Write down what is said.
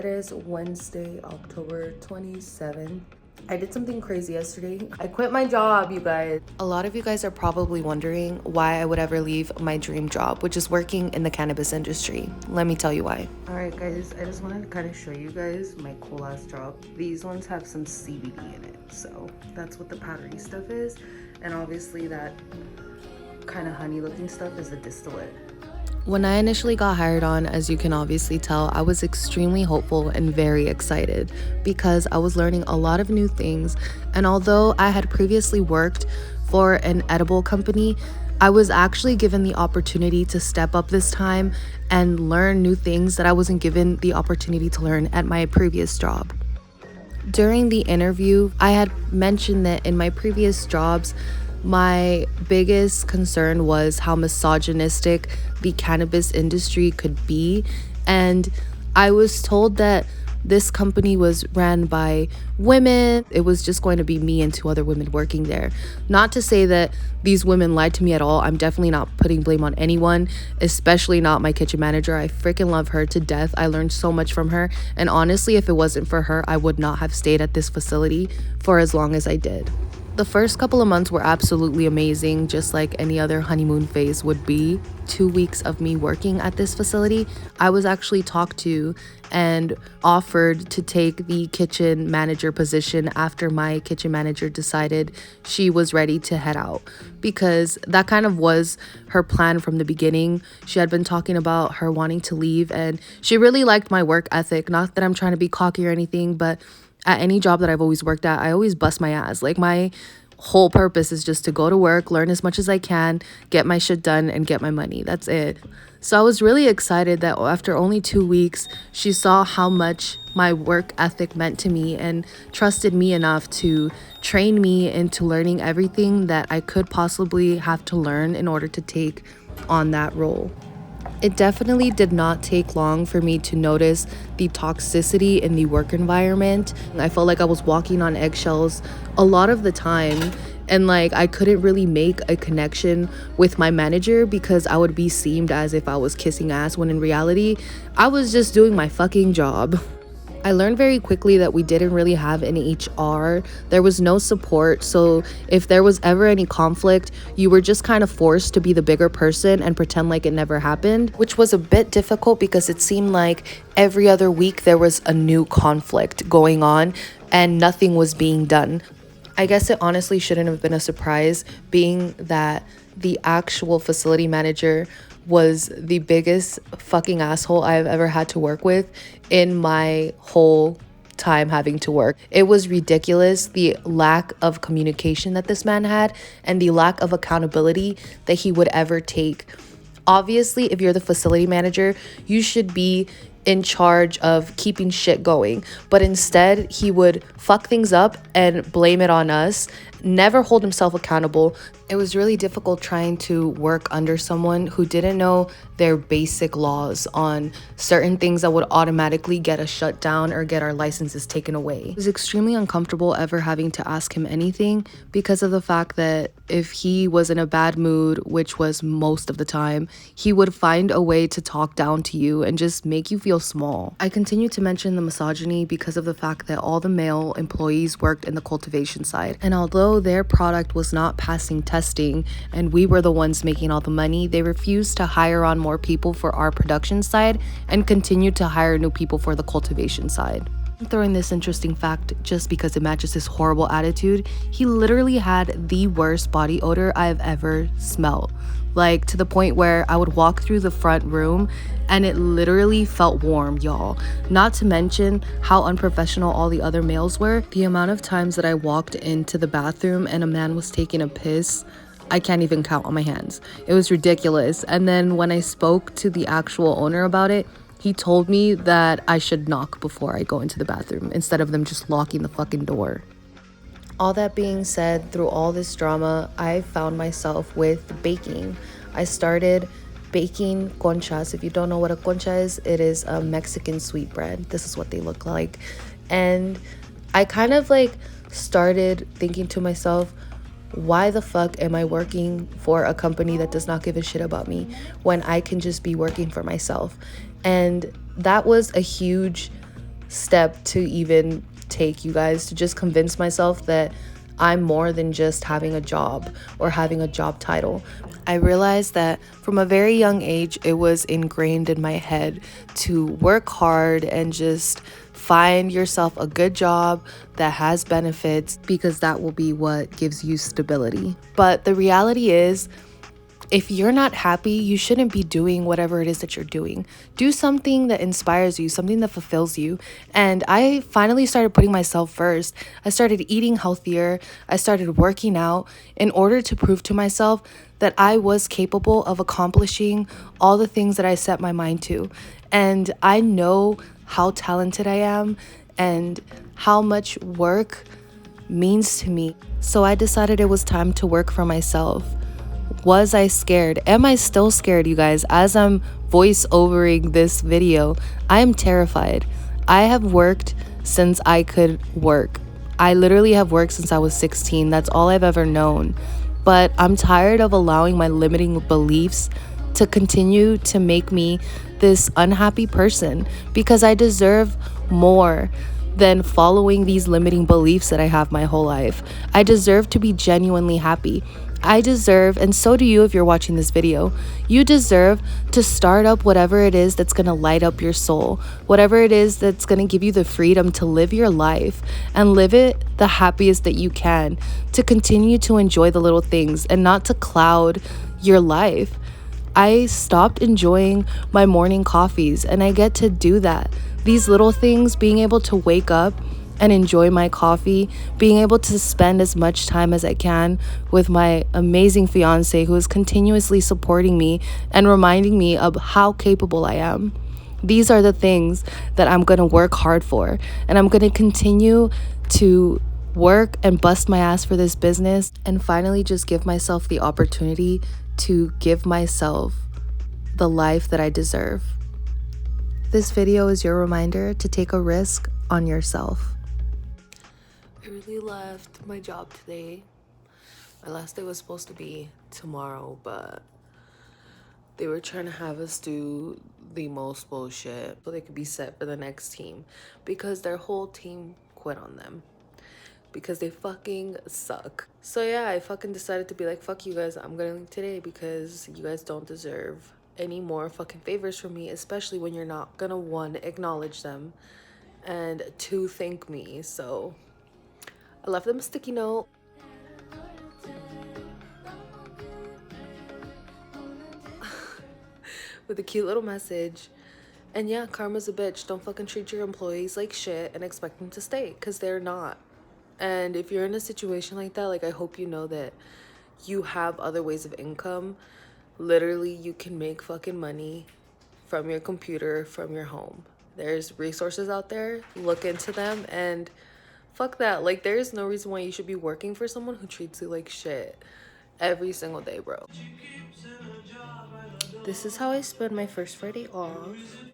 It is Wednesday, October 27th. I did something crazy yesterday. I quit my job, you guys. A lot of you guys are probably wondering why I would ever leave my dream job, which is working in the cannabis industry. Let me tell you why. Alright guys, I just wanted to kind of show you guys my cool ass job. These ones have some CBD in it, so that's what the powdery stuff is. And obviously that kind of honey looking stuff is the distillate. When I initially got hired on, as you can obviously tell, I was extremely hopeful and very excited because I was learning a lot of new things. And although I had previously worked for an edible company, I was actually given the opportunity to step up this time and learn new things that I wasn't given the opportunity to learn at my previous job. During the interview, I had mentioned that in my previous jobs, my biggest concern was how misogynistic the cannabis industry could be, and I was told that this company was ran by women. It was just going to be me and two other women working there. Not to say that these women lied to me at all. I'm definitely not putting blame on anyone, especially not my kitchen manager. I freaking love her to death. I learned so much from her, and honestly, if it wasn't for her, I would not have stayed at this facility for as long as I did. The first couple of months were absolutely amazing, just like any other honeymoon phase would be. 2 weeks of me working at this facility, I was actually talked to and offered to take the kitchen manager position after my kitchen manager decided she was ready to head out, because that kind of was her plan from the beginning. She had been talking about her wanting to leave, and she really liked my work ethic. Not that I'm trying to be cocky or anything, but at any job that I've always worked at, I always bust my ass. Like, my whole purpose is just to go to work, learn as much as I can, get my shit done, and get my money. That's it. So I was really excited that after only 2 weeks, she saw how much my work ethic meant to me and trusted me enough to train me into learning everything that I could possibly have to learn in order to take on that role. It definitely did not take long for me to notice the toxicity in the work environment. I felt like I was walking on eggshells a lot of the time, and like I couldn't really make a connection with my manager because I would be seemed as if I was kissing ass, when in reality, I was just doing my fucking job. I learned very quickly that we didn't really have an HR. There was no support, so if there was ever any conflict, you were just kind of forced to be the bigger person and pretend like it never happened, which was a bit difficult because it seemed like every other week there was a new conflict going on and nothing was being done. I guess it honestly shouldn't have been a surprise, being that the actual facility manager was the biggest fucking asshole I've ever had to work with in my whole time having to work. It was ridiculous, the lack of communication that this man had and the lack of accountability that he would ever take. Obviously, if you're the facility manager, you should be in charge of keeping shit going, but instead he would fuck things up and blame it on us, never hold himself accountable. It was really difficult trying to work under someone who didn't know their basic laws on certain things that would automatically get us shut down or get our licenses taken away. It was extremely uncomfortable ever having to ask him anything because of the fact that if he was in a bad mood, which was most of the time, he would find a way to talk down to you and just make you feel small. I continue to mention the misogyny because of the fact that all the male employees worked in the cultivation side, and although their product was not passing testing and we were the ones making all the money, they refused to hire on more people for our production side and continued to hire new people for the cultivation side. I'm throwing this interesting fact just because it matches his horrible attitude. He literally had the worst body odor I've ever smelled. Like, to the point where I would walk through the front room and it literally felt warm, y'all. Not to mention how unprofessional all the other males were. The amount of times that I walked into the bathroom and a man was taking a piss, I can't even count on my hands. It was ridiculous. And then when I spoke to the actual owner about it, he told me that I should knock before I go into the bathroom instead of them just locking the fucking door. All that being said, through all this drama, I found myself with baking. I started baking conchas. If you don't know what a concha is, it is a Mexican sweetbread. This is what they look like. And I kind of like started thinking to myself, why the fuck am I working for a company that does not give a shit about me when I can just be working for myself? And that was a huge step to even take, you guys, to just convince myself that I'm more than just having a job or having a job title. I realized that from a very young age, it was ingrained in my head to work hard and just find yourself a good job that has benefits, because that will be what gives you stability. But the reality is, if you're not happy, you shouldn't be doing whatever it is that you're doing. Do something that inspires you, something that fulfills you. And I finally started putting myself first. I started eating healthier. I started working out in order to prove to myself that I was capable of accomplishing all the things that I set my mind to. And I know how talented I am and how much work means to me. So I decided it was time to work for myself. Was I scared? Am I still scared, you guys? As I'm voice overing this video, I am terrified. I have worked since I could work. I literally have worked since I was 16. That's all I've ever known. But I'm tired of allowing my limiting beliefs to continue to make me this unhappy person, because I deserve more than following these limiting beliefs that I have my whole life. I deserve to be genuinely happy. I deserve, and so do you if you're watching this video, you deserve to start up whatever it is that's gonna light up your soul, whatever it is that's gonna give you the freedom to live your life and live it the happiest that you can, to continue to enjoy the little things and not to cloud your life. I stopped enjoying my morning coffees, and I get to do that. These little things, being able to wake up and enjoy my coffee, being able to spend as much time as I can with my amazing fiance who is continuously supporting me and reminding me of how capable I am. These are the things that I'm going to work hard for, and I'm going to continue to work and bust my ass for this business, and finally just give myself the opportunity to give myself the life that I deserve. This video is your reminder to take a risk on yourself. I really left my job today. My last day was supposed to be tomorrow, but they were trying to have us do the most bullshit so they could be set for the next team, because their whole team quit on them because they fucking suck. So yeah, I fucking decided to be like, fuck you guys, I'm gonna leave today because you guys don't deserve any more fucking favors from me, especially when you're not gonna, one, acknowledge them, and two, thank me. So I left them a sticky note. With a cute little message. And yeah, karma's a bitch. Don't fucking treat your employees like shit and expect them to stay, because they're not. And if you're in a situation like that, like, I hope you know that you have other ways of income. Literally, you can make fucking money from your computer, from your home. There's resources out there. Look into them, and fuck that. Like, there's no reason why you should be working for someone who treats you like shit every single day, bro. This is how I spend my first Friday off.